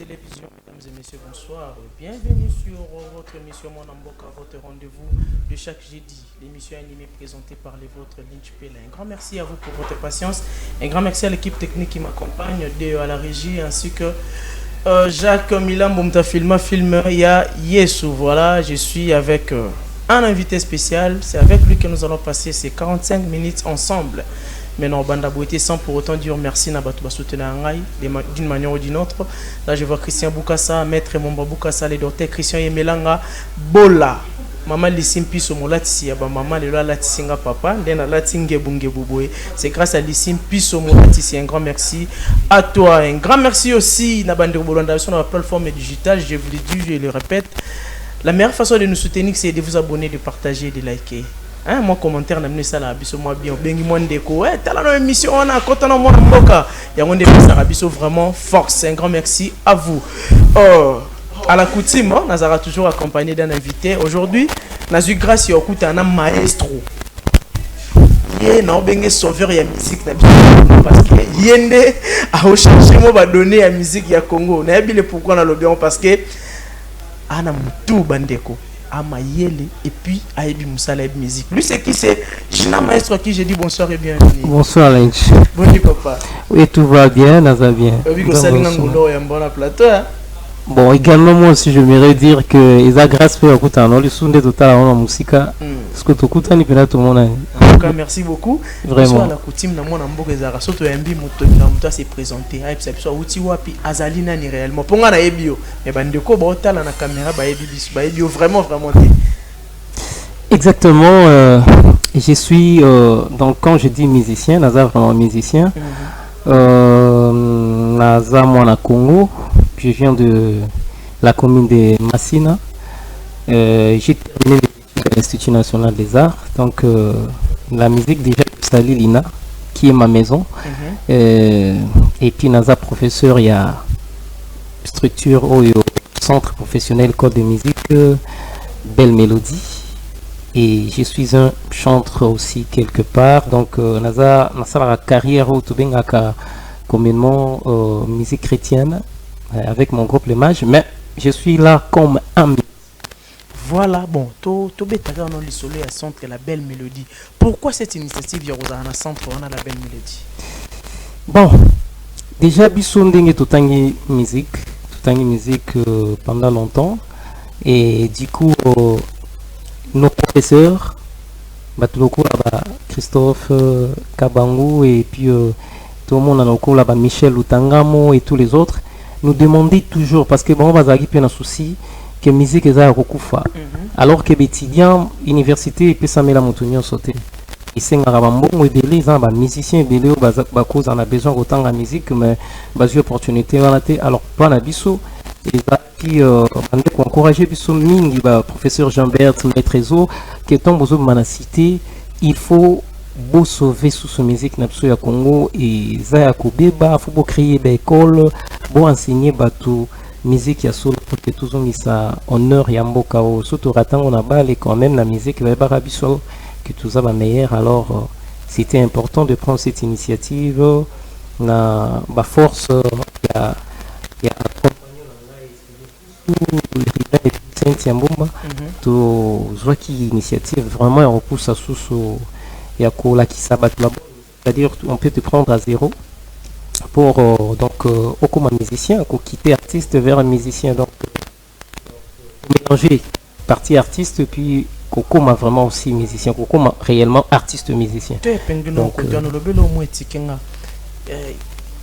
télévision, mesdames et messieurs, bonsoir. Bienvenue sur votre émission Mon Amboka, votre rendez-vous de chaque jeudi. L'émission animée présentée par les vôtres Lynch Pela. Un grand merci à vous pour votre patience. Un grand merci à l'équipe technique qui m'accompagne, à la régie, ainsi que Jacques Milan Boumta film, il y a Yesu. Voilà, je suis avec un invité spécial. C'est avec lui que nous allons passer ces 45 minutes ensemble. Mais non, Banda Bouete, sans pour autant dire merci à Batouba soutenir d'une manière ou d'une autre. Là, je vois Christian Boukassa, Maître Momba Boukassa, les docteurs Christian Yemelanga, Bola. Maman Lissimpi Somolati, maman le Latisinga papa, den Latinge Bunge Bouboé. C'est grâce à Lissimpi Somolati. Un grand merci à toi. Un grand merci aussi à Bande Bolanda sur la plateforme digitale. Je vous le dis, je le répète. La meilleure façon de nous soutenir, c'est de vous abonner, de partager, de liker. Hein, mon commentaire n'a pas ça là, biso moi bien, bengi moi ndeko, ouais, t'as la émission on a quand on a mon mboka, y a mon défi ça biso vraiment force, un grand merci à vous. À la coutume, Nazara toujours accompagné d'un invité. Aujourd'hui, Nazu grâce au écoute un maestro. Yé non bengi sauveur ya musique na parce que yende a recherché moi va donner la musique ya Congo. Na yebile pourquoi na lobion parce que ana mutu bandeko. Amayele et puis Aïbi Moussala et musique. Lui c'est qui c'est Gina Maestro qui j'ai dit bonsoir et bienvenue. Bonsoir Lynch. Bonjour papa. Oui tout va bien, Naza bien. Bon également moi aussi je voudrais dire que Isa grâce pour écouter un le son de total en musique parce que tout écoute ni tout le monde. En tout cas merci beaucoup. Vraiment. La coutume na mon amboka ezara soto yambi moto na moto se présenter. Ai psa uti wapi azalina ni réellement. Ponga na ebio. Mais bandeko ba otala na caméra ba ebio vraiment Exactement je suis donc quand je dis musicien, Naza vraiment musicien. Naza moi na Congo. Je viens de la commune de Massina. J'ai terminé l'Institut national des arts. Donc, la musique, déjà, c'est Lina, qui est ma maison. Et puis, Naza professeur, il y a structure au centre professionnel code de musique, Belle Mélodie. Et je suis un chanteur aussi quelque part. Donc, Naza, la carrière au Toubengaka, communément musique chrétienne. Avec mon groupe Les Mages, mais je suis là comme ami. Voilà, bon, to betaga on l'isolé à centre la Belle Mélodie. Pourquoi cette initiative Yorozana centre on a la Belle Mélodie? Bon, déjà bisondenge totangi musique pendant longtemps et du coup nos professeurs Batuloko là Christophe Kabangu et puis tout le monde a là Michel Lutangamo et tous les autres nous demandaient toujours parce que bon on va avoir un souci que musique est à Rokufa alors que étudiant université peut s'amener la montagne sauter et c'est un rabambo et belé ils ont des musiciens belé ba cause on a besoin autant de musique mais bas opportunité alors pas na biso et puis on a encouragé biso mingi ba professeur Jean-Bert maître Ezo qui tombe aux manacité il faut beau sauver sous ce musique napso ya Congo et za kobeba faut créer des écoles beau enseigner bateau musique ya solo pour que tous on ça honneur ya mboka o surtout ratant on a balé quand même la musique va barabiso que tout ça va meilleur alors c'était important de prendre cette initiative na ba force ya to vois qui initiative vraiment on repousse à sous c'est-à-dire on peut te prendre à zéro pour donc comme un musicien pour quitter artiste vers un musicien donc mélanger partie artiste puis Coco m'a vraiment aussi musicien Coco m'a réellement artiste musicien donc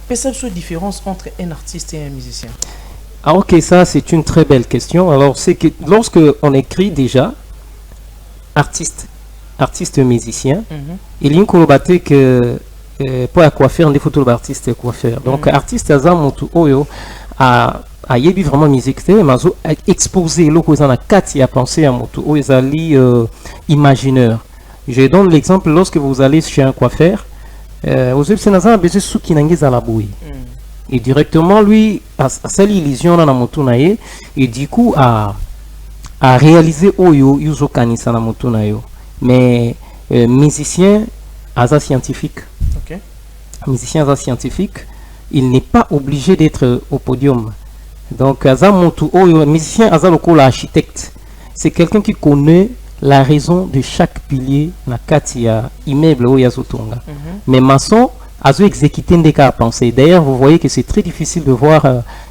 perception différence entre un artiste et un musicien. Ah ok ça c'est une très belle question alors c'est que lorsque on écrit déjà artiste musicien il y a une colobaté que pour la coiffure des photos d'artiste coiffeur donc artiste azamotu oyo a yebi vraiment musique mazo exposé loko na kati ya penser à motu oyo ezali imaginaire je donne l'exemple lorsque vous allez chez un coiffeur aux observateurs besoin souki nangeza la bouille et directement lui a sali illusion na motu na ye et du coup a réalisé oyo yuzo kanisa na motu na yo. Mais musicien asa scientifique. Okay. Musicien asa scientifique, il n'est pas obligé d'être au podium. Donc azamutu oyo musicien azaloko l'architecte. C'est quelqu'un qui connaît la raison de chaque pilier na kati ya immeuble oyo azotonga. Mais maçon azo exécuter ndeka à penser. D'ailleurs, vous voyez que c'est très difficile de voir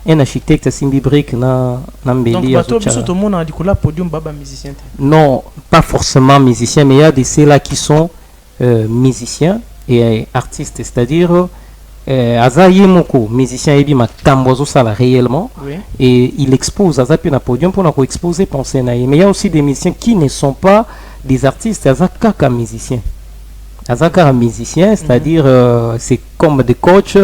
un architecte simbi brique na mbeli. Donc bateau biso tout le monde a dit que là podium baba musicien. Non, pas forcément musicien, mais il y a de ceux-là qui sont musiciens et artistes, c'est-à-dire Azaye Moko, musicien et bima kambozo sala réellement, Oui. et il expose Azapi na podium pour nous exposer penser naïe. Mais il y a aussi des musiciens qui ne sont pas des artistes, Azaka musiciens. Azaka musicien, c'est-à-dire c'est comme des coachs.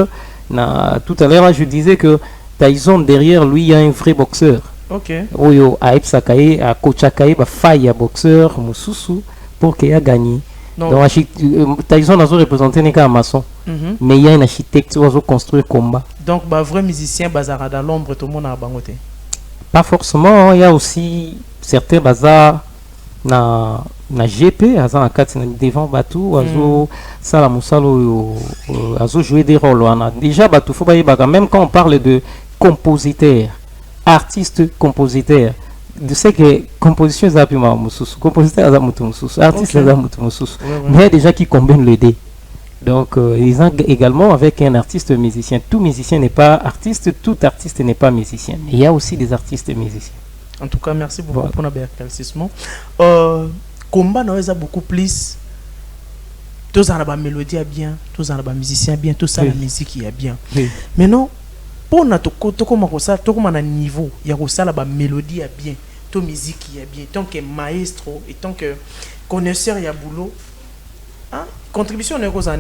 Tout à l'heure, je disais que Tyson derrière lui, il y a un vrai boxeur. Ok. Oyo a Epsakaye, a Kochakaye, ba faille à boxeur, Moussousou, pour qu'il a gagné. Non. Donc, Tyson a représenté les maçon. Mais il y a un architecte qui a construit un combat. Donc, bah, vrai musicien, bazar dans l'ombre, tout le monde a bangoté. Pas forcément, il y a aussi certains bazars na GP, azan na kati na devant batou, azo sala musalo, azo jouer des rôles. Déjà, batou faut pas même quand on parle de compositeur, artiste compositeur. De ce que composition est appelée Moussous, compositeur est Moussous, artiste est Moussous. Mais il y a déjà qui combinent les deux. Donc, ils ont également avec un artiste musicien. Tout musicien n'est pas artiste, tout artiste n'est pas musicien. Il y a aussi des artistes musiciens. En tout cas, merci beaucoup pour notre éclaircissement. Combat, nous a beaucoup plus. Tous les mélodie est bien, tous les musiciens bien, tout ça la musique est bien. Maintenant, pour notre côté, comment ça, tout comme un niveau, il y a ça la mélodie est bien, tout musique est bien, tant que maestro et tant que connaisseur il y a boulot. Hein? Contribution n'est pas en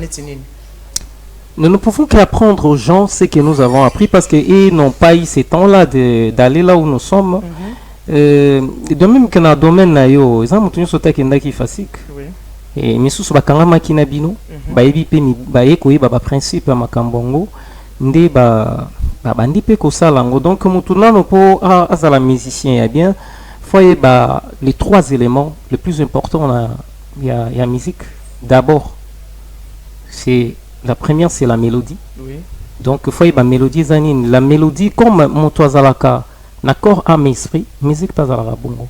Nous ne pouvons qu'apprendre aux gens ce que nous avons appris parce qu'ils n'ont pas eu ce temps-là d'aller là où nous sommes. De même que dans le domaine, ils ont sauté qui facile. Et mais sous bakanga makina bino, ba yebi pe mi ba yeko ba principe ya makambongo, nde ba bandi pe ko salango. Donc mutuna no po azala musicien ya bien, faut les trois éléments les plus importants il y a musique. D'abord, c'est la première, c'est la mélodie. Oui. Donc il faut y mélodie zanine. La mélodie comme motoazalaka, l'accord âme esprit, musique pas à bongo.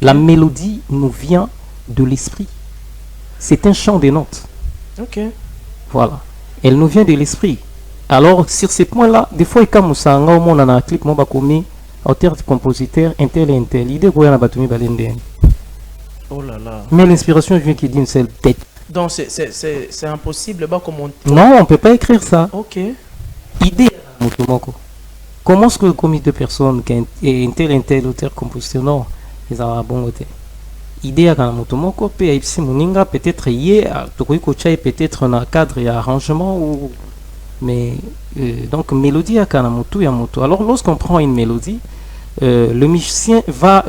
La mélodie nous vient de l'esprit. C'est un chant des notes. Ok. Voilà. Elle nous vient de l'esprit. Alors, sur ces points-là, des fois, quand nous avons au monde, on a un clip, auteur, compositeur, intel et intel. L'idée, c'est oh là là. mais l'inspiration vient qui d'une seule tête. Donc, c'est impossible. Bah, comment Non, on ne peut pas écrire ça. Ok. Idée, comment est-ce que le comité de personnes qui est intel, auteur, compositeur, non, ils ont un bon côté. Idée à Motomoko, peut-être hier, peut-être dans le cadre et arrangement ou mais donc mélodie à Kanamoto et à Moto. Alors lorsqu'on prend une mélodie, le musicien va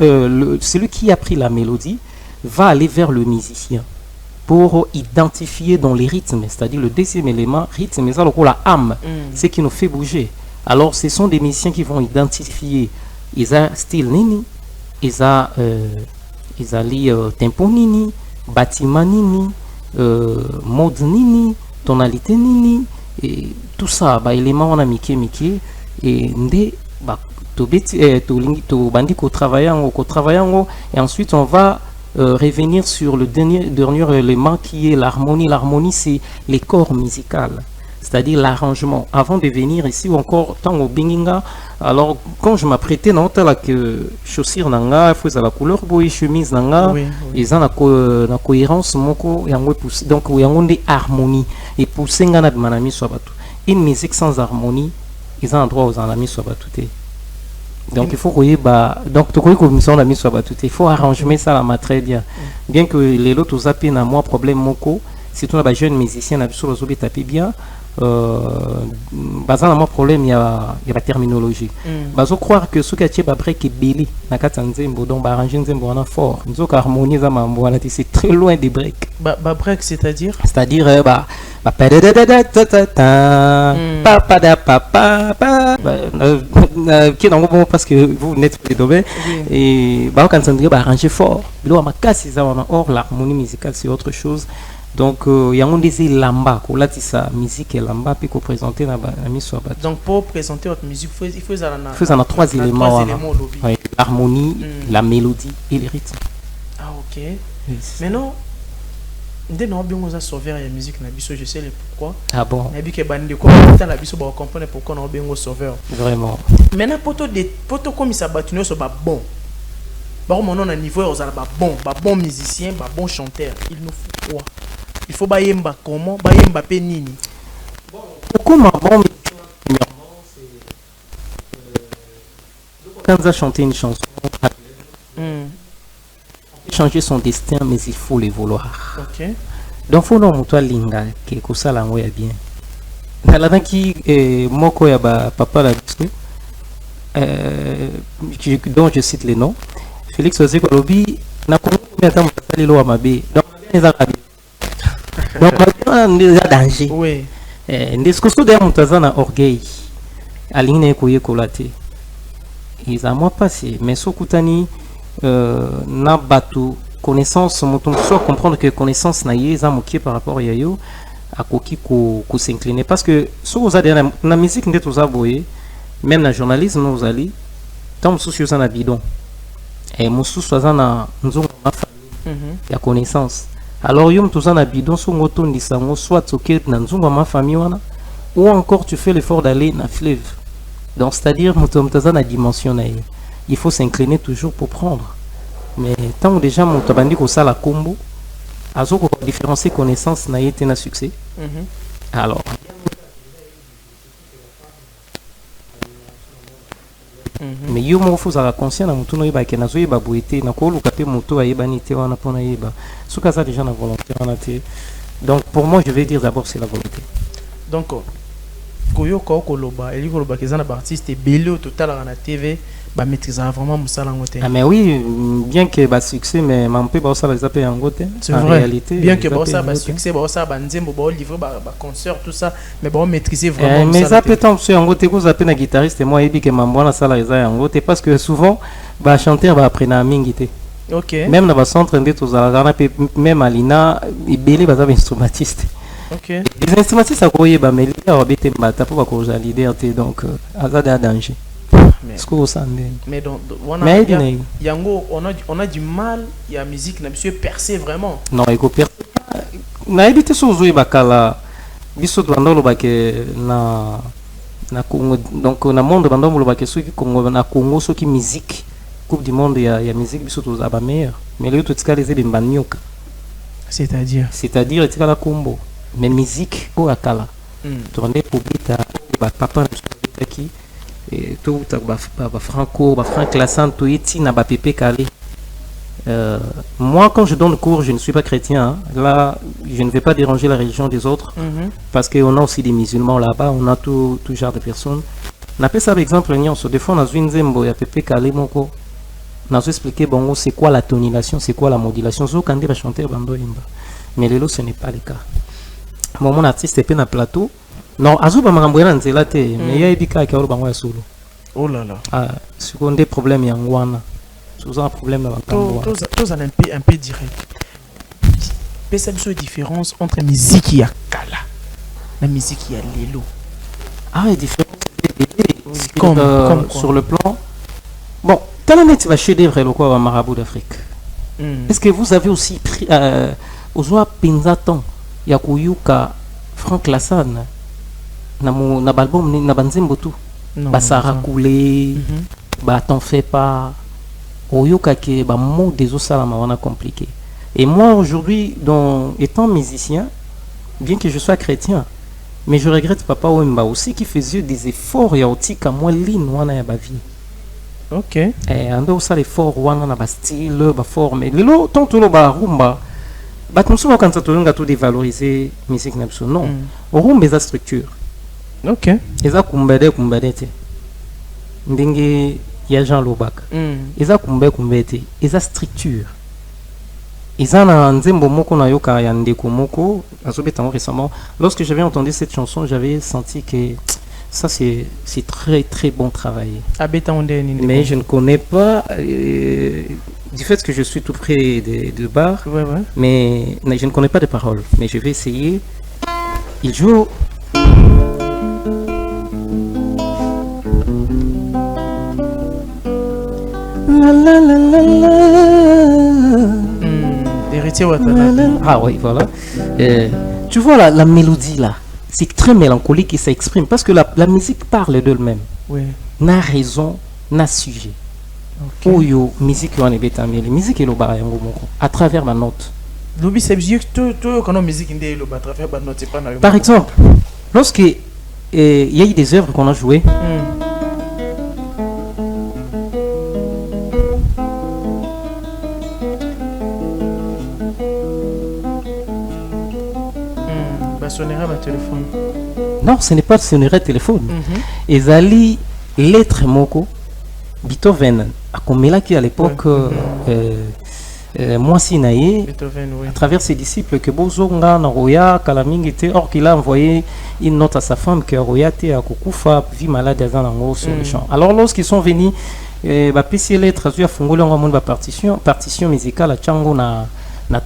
celui qui a pris la mélodie va aller vers le musicien pour identifier dans les rythmes, c'est-à-dire le deuxième élément, rythme, mais ça la âme, ce qui nous fait bouger. Alors ce sont des musiciens qui vont identifier ils ont style nini, ils ont tempo nini, bâtiment nini, mode nini, tonalité nini, et tout ça, élément on a miké et ndé to bandi ko travaillant et ensuite on va revenir sur le dernier élément qui est l'harmonie. L'harmonie c'est les corps musicaux, c'est-à-dire l'arrangement. Avant de venir ici ou encore tant au binginga, alors quand je m'apprêtais dans la que chaussure nanga, faut la couleur boy chemise nanga, ils ont la cohérence moko yango pousse donc yango des harmonie et pousser ngana manami soit batou. Une musique sans harmonie, ils ont droit aux amis soit batou. Donc il faut que donc tu commission la mise soit batou. Il faut arranger ça la très bien. Bien que les autres zappé na moi problème moko, surtout la jeune musicien na biso zo taper bien. Bazan mon problème il y a la terminologie. Bazo croire que ce qui est après qui belé na katanzembo donc ba arranger nzembo na fort. Nous harmoniser za mambo na c'est très loin des breaks. Break c'est-à-dire qui est dans parce que vous n'êtes pas domaine et quand on arranger fort. Or l'harmonie musicale c'est autre chose. Donc il y a un des lamba ko latisa musique et lamba puis ko présenter na mise sur bateau. Donc pour présenter votre musique il faut en a trois éléments, oui, l'harmonie, la mélodie et les rythmes. Ah OK. Maintenant dès non bien on a sauvé la musique na biso, je sais le pourquoi. Ah bon. Na bi ke bande ko ta la biso ba comprendre pourquoi on a bien sauveur. Vraiment. Maintenant poto comme ça batino so ba bon. Par mon nom à niveau aux bon musicien, bon chanteur. Il nous faut quoi? Il faut bayemba comment? Bayemba penini. Comment bon quand on a chanté une chanson, changer son destin, mais il faut le vouloir. OK. Donc faut non toi linga que ça la moya bien. Là qui moko ya ba papa la dont je cite les noms. Félix Ozé Kolobi na combien de temps ça lo amabe. Donc les arabi. Donc déjà danger. Oui. Ndesikoso de mutazana orgueil. Aline koye kolate. Ils a moi passé mais sokutani na batu connaissance mutum soit comprendre que connaissance na yeza mokie par rapport ya yo akoki ko s'incliner parce que so vous avez na musique ndeto za boye même na journalisme nous allez tant mususu za na bidon et mususu za na nzongo na famille ya connaissance alors yo mutu za na bidon so ngoto ndisango soit oké na nzongo ma famille wana ou encore tu fais l'effort d'aller na fleuve. Donc c'est-à-dire mutu za na dimension na ye. Il faut s'incliner toujours pour prendre. Mais tant que déjà mon tabandi ko ça la combo azo ko différencier connaissance na été na succès. Alors mais yo mo faut ça conscient na mutu no yeba ke na zo yeba boité na ko luka pe mutu ayeba ni te wana pona yeba suka ça déjà na volonté wana te. Donc pour moi je vais dire d'abord c'est la volonté. Donc koyo ko koloba eli koloba kezana ba artiste belé au total na TV ba maîtriser vraiment musala ngote. Ah mais oui, bien que ba succès mais mampe ba ça les appels en ngote en réalité. Bien que ba ça ba succès ba ça ba nzembo ba livrer ba concert tout ça mais ba maîtriser vraiment musala. Mais ça peut tant sur en ngote ko ça na guitariste moi et puis que mambona ça les en ngote parce que souvent ba chanteur ba apprendre à mingité. OK. Même dans ba centre ndeto za na même alina ibeli ba za instrumentiste. OK. Les instrumentistes à koye ba mais les abete mbata pour ba ko leader donc azada danger. Mais donc yango on a du mal il y a musique na monsieur percer vraiment. Non il ko percer na ebite so zo bakala biso bandolo bake na Congo donc na monde bandolo bake so ki Congo na Congo so ki musique coupe du monde ya musique biso to za ba meilleur mais les autres les bimbanyoka c'est-à-dire etika la combo mais musique o akala tourner pour bita ba papa qui et tout franco franc classant tout iti na ba pépé calé. Moi quand je donne cours je ne suis pas chrétien là je ne vais pas déranger la religion des autres parce qu'on a aussi des musulmans là-bas, on a tout genre de personnes. On appelle ça par exemple des fois on a une zembo ya pépé calé moko on a expliqué bon c'est quoi la tonation, c'est quoi la modulation zo quand va chanter bando imba mais lelo ce n'est pas le cas. Mon artiste est na plateau. Non, azuba makamboyana nzela te mais ya ebika ka bango ya solo. Oh là là. Ah, c'est des problèmes ya ngwana. Souvent un problème na bakambo. Tous un peu direct. Pesa biso différence entre musique ya kala na musique ya lelo. Ah, il y a différence comme sur le plan. Bon, Talanet va chez des vrais locaux à Marabout d'Afrique. Est-ce que vous avez aussi pris Ozoa Pinzaton Yakuyuka Franck Lassane na balbum na banzembo tout basara coulé ba t'en fais pas oyoka ke ba mot des osalama wana compliqué. Et moi aujourd'hui étant musicien, bien que je sois chrétien, mais je regrette papa Wemba aussi qui faisait des efforts ya otika moi ligne wana ya ba vie. OK. Et ando ça l'effort wana na ba style ba forme lelo tonto lo ba rumba ba tumso quand ça tolonga tout dévaloriser musique n'abso non rumba eza structure. OK. Eza kumbede te ndenge ya Jean Lobaka eza kumbede te eza structure eza na nzembo moko na yoka ya ndeko moko azobeta récemment. Lorsque j'avais entendu cette chanson j'avais senti que ça c'est très très bon travail mais je ne connais pas du fait que je suis tout près de bar, Ouais, ouais. mais je ne connais pas de paroles. Mais je vais essayer. Il joue. La la la la la. Héritier Watanabe. Ah oui, voilà. Tu vois la mélodie là, c'est très mélancolique et ça exprime parce que la musique parle d'elle-même. Oui. N'a raison, n'a sujet. Ok. Oyo, musique on est bêta, mais la musique est le bar à travers ma note. Lobi c'est juste tout quand on musique indé le battre faire ba note pas na. Par exemple, lorsque il y a eu des œuvres qu'on a jouées, Bah sonnera ma téléphone. non, ce n'est pas sonnerait téléphone. Et Zali, lettre moko, Beethoven, à Komela qui à l'époque, moi Sinaïe, Beethoven, oui. à travers ses disciples, que Bozonga, Naroya, Kalamingite, or qu'il a envoyé une note à sa femme que Royate à Kukufa, vie malade à Zanango sur le champ. Alors lorsqu'ils sont venus, PC lettre, tu as fongolé en monde partition musicale à Tchango na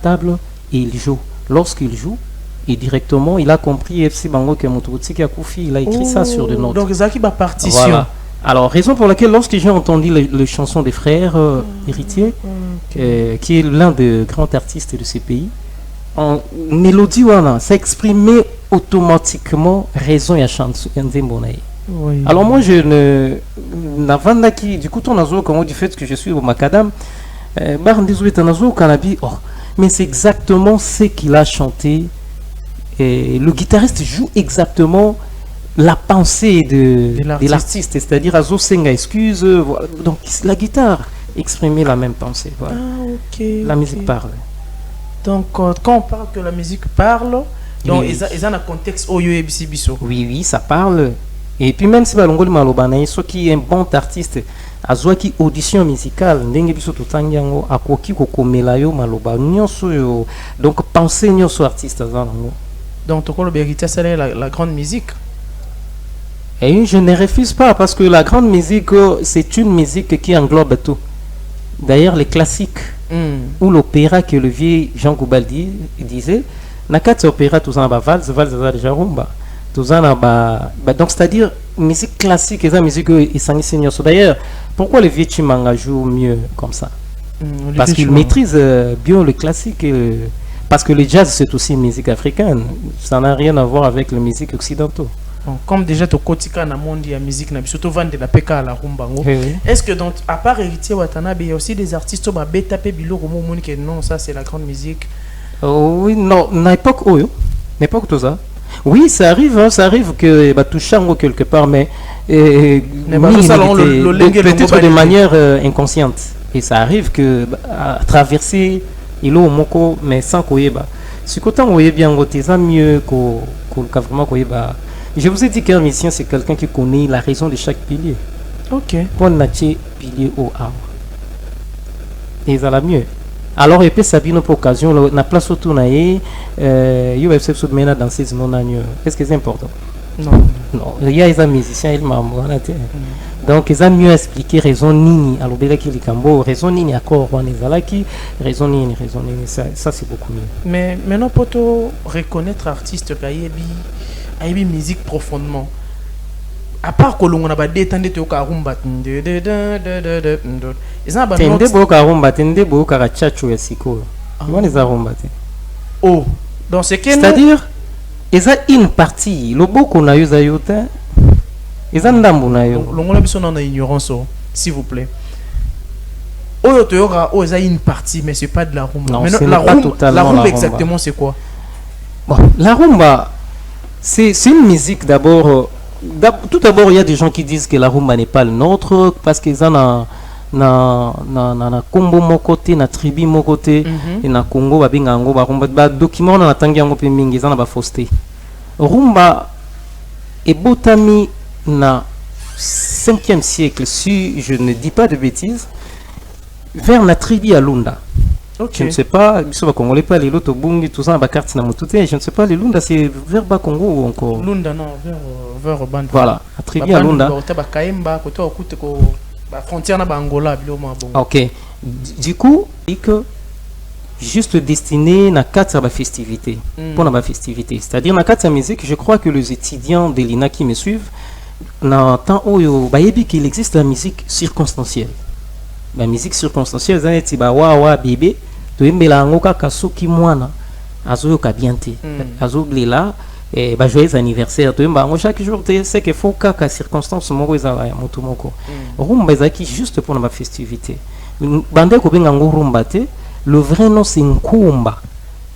table, et il joue. Lorsqu'il joue, et directement, il a compris FC Bango que Moutouti Koufi, il a écrit ça sur des notes. Donc Zaki ba partition. Voilà. Alors, raison pour laquelle, lorsque j'ai entendu les chansons des frères héritiers, qui est l'un des grands artistes de ce pays, en mélodie, voilà, ça exprimait automatiquement raison et chanson. Oui. Alors, moi, je ne. Navanda qui, du coup, ton azo, comme du fait que je suis au Macadam, mais c'est exactement ce qu'il a chanté. Et le guitariste joue exactement la pensée de l'artiste, c'est-à-dire Azo Senga excuse, voilà. Donc la guitare exprimait la même pensée. Voilà. Ah, ok. La musique parle. Donc quand on parle que la musique parle, donc Oui. ils ont un contexte Oyo et Biso. Oui, oui, ça parle. Et puis même si Balongoli Malobana, ce qui est un bon artiste, Azo qui audition musicale, ndenge biso tutangiango akoki kokomela yo maloba nyonso yo. Donc penser nyonso artiste azango. Donc le Berita c'est la grande musique. Et je ne refuse pas parce que la grande musique, c'est une musique qui englobe tout. D'ailleurs, les classiques ou l'opéra que le vieux Jean Goubaldi disait, Nakati opéra tout ça valse déjà rumba. Tout ça donc c'est-à-dire musique classique et la musique et seigneur. D'ailleurs, pourquoi le vieux Chimanga joue mieux comme ça? Parce qu'il maîtrise bien le classique. Parce que le jazz c'est aussi une musique africaine. Ça n'a rien à voir avec la musique occidentale. Bon, comme déjà tu kotika na monde ya musique na biso to vendre la peka la rumba ngo. Oui, oui. Est-ce que donc à part Héritier Watanabe il y a aussi des artistes ba beta pe biloko mo moni que non ça c'est la grande musique. Oui, non, n'importe où, n'importe tout ça. Oui, ça arrive que bah, tout change quelque part, mais peut-être de manière inconsciente. Et ça arrive que à traverser il au moko mais sans koyeba. Si quand on bien c'est mieux que vraiment koyeba. Je vous ai dit qu'un musicien, c'est quelqu'un qui connaît la raison de chaque pilier. Ok. Pour nacher pilier au arbre. Et ça la mieux. Alors, il peut s'habiller pour occasion. La place où on est, il va se mettre dans ces non. Est-ce que c'est important? Non. Non. Il y a des musiciens, ils m'ont donc, ils ont mieux expliqué raison nini. Alors, il y a raison nini accord, raison nini. Ça, c'est beaucoup mieux. Mais maintenant, pour te reconnaître artiste Aïbi musique profondément. À part que l'on a pas détendu au carumba. Oh, dans ce cas, c'est-à-dire, il y a une partie, le beau qu'on a eu à Yota, il y a un dame on a eu. L'on a besoin d'une ignorance, s'il vous plaît. Oh, il y a une partie, mais c'est pas de la rumba. Non, la rumba exactement, c'est quoi? Bon, la rumba. C'est une musique d'abord. Tout d'abord, il y a des gens qui disent que la rumba n'est pas le nôtre parce qu'ils ont na Congo mon côté, na tribu mon côté, et na Congo babingango ba rumba ba document na tangiango pe mingi za na ba fausseté. Rumba est botami na 5e siècle, si je ne dis pas de bêtises, vers la tribu à Lunda. Okay. Je ne sais pas, je ne sais pas les lots bungi tout ça, carte na mutute, je ne sais pas les Lunda c'est vers Bas Congo ou encore. Lunda non, vers Banda. Voilà, la tribu à Lunda. Ba Kaemba, côté okute ko ba frontière na Angola biloma bon. OK. Du coup, dit que juste destiné na quatre ma festivité pour ma festivité, c'est-à-dire na quatre musique. Je crois que les étudiants de l'INA qui me suivent na temps où bayebi qu'il existe la musique circonstancielle. La musique circonstancielle zaneti ba wa bébé to embela ngoka kasuki mwana azo ka bienté azo blela et ba joyeux anniversaire to emba chaque jour tu sais que faut ka circonstance moko za ya moto moko rumba ezaki juste pour ma festivité bande ko benga ngurumba te. Le vrai nom c'est Nkumba.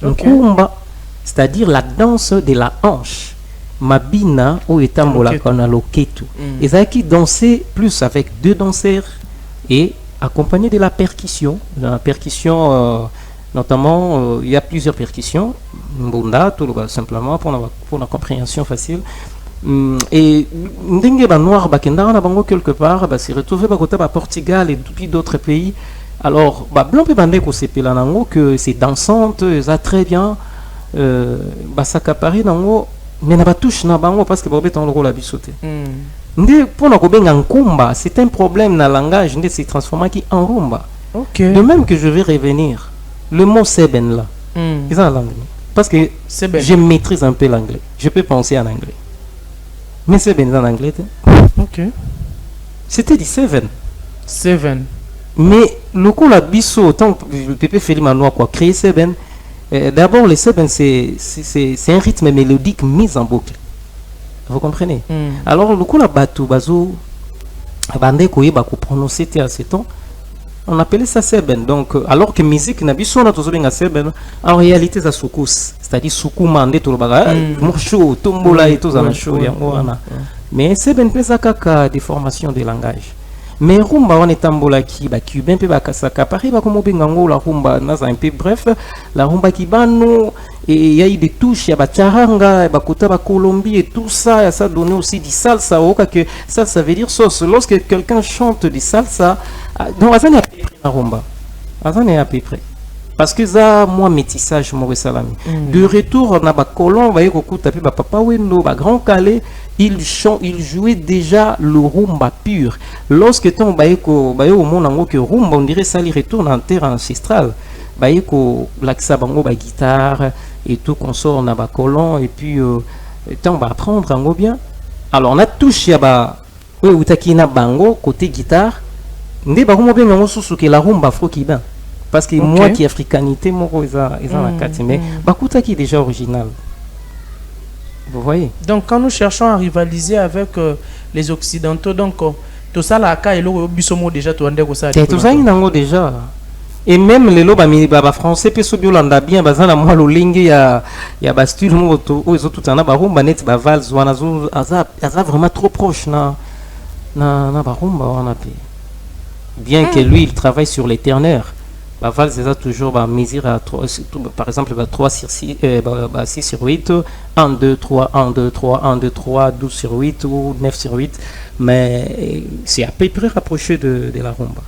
Nkumba, c'est-à-dire la danse de la hanche. Mabina ou etambola kana loketu. Et ça qui dansait plus avec deux danseurs et accompagné de la percussion. La percussion, notamment, il y a plusieurs percussions. Mbunda, tout simplement pour la compréhension facile. Et ndenge ba noir bakenda na bango quelque part, ba s'est retrouvé ba kota ba Portugal et puis d'autres pays. Alors, blanc peut bander que c'est pelanango que c'est dansante, ça très bien. Ça capare nango, mais n'a pas touche na bango parce que bobé ton rôle à bisoter. Ndé pour na kobenga nkumba, c'est un problème dans le langage, ndé c'est transformé qui en rumba. De même que je vais revenir, le mot seben là, ils en anglais, parce que je maîtrise un peu l'anglais, je peux penser en anglais. Mais seben en anglais, c'était du seven. Mais le coup la biso autant que Pépé Félix Manoir quoi créer Seben. D'abord les Seben c'est un rythme mélodique mis en boucle. Vous comprenez? Alors le coup la bateau bazo bande ko yeba ko prononcer à ce temps. On appelait ça Seben. Donc alors que musique na biso na tozo benga Seben en réalité ça soukous, c'est-à-dire soukuma ndé to baga morceau tombola et tout ça na show yango wana. Mais Seben pesa kaka déformation de langage. Mais rumba on est tambola qui ba cubain pe ba kasaka pareil ba comme bengango la rumba na un peu bref la rumba qui bano et il y a eu des touches il y a ba charanga ba kota ba Colombie et tout ça ça donné aussi du salsa au que ça veut dire sauce lorsque quelqu'un chante du salsa donc ça n'est pas rumba ça n'est à peu près parce que ça moi métissage moi salami de retour na ba colon ba yekuta pe ba papa wendo ba grand calais. Il jouait déjà le rumba pur. Lorsque ton baïko au monde que rumba, on dirait ça, il retourne en terre ancestrale. Baïko l'axa bango ba guitare et tout qu'on sort on a ba colon et puis on va apprendre en bien. Alors on a touché à ba oui utakina bango côté guitare. Ndé ba rumba bien susu que la rumba afro qui ben. Parce que moi qui africanité moko eza la carte mais bakuta qui est déjà original. Vous voyez. Donc quand nous cherchons à rivaliser avec les occidentaux, donc tout ça là ka elo bisomo déjà to ande ko ça. Tout ça inango déjà. Et même les loba baba français pe so biolanda bien bazana moi lo lingue ya bastul moto o zo tout ana ba rumba net ba vals wana zo aza vraiment trop proche na ba rumba wana pe. Bien que lui il travaille sur les terneurs. La valse est toujours mesure à 3, par exemple 3 sur 6, 6 sur 8, 1, 2, 3, 1, 2, 3, 1, 2, 3, 12 sur 8 ou 9 sur 8, mais c'est à peu près rapproché de la rumba.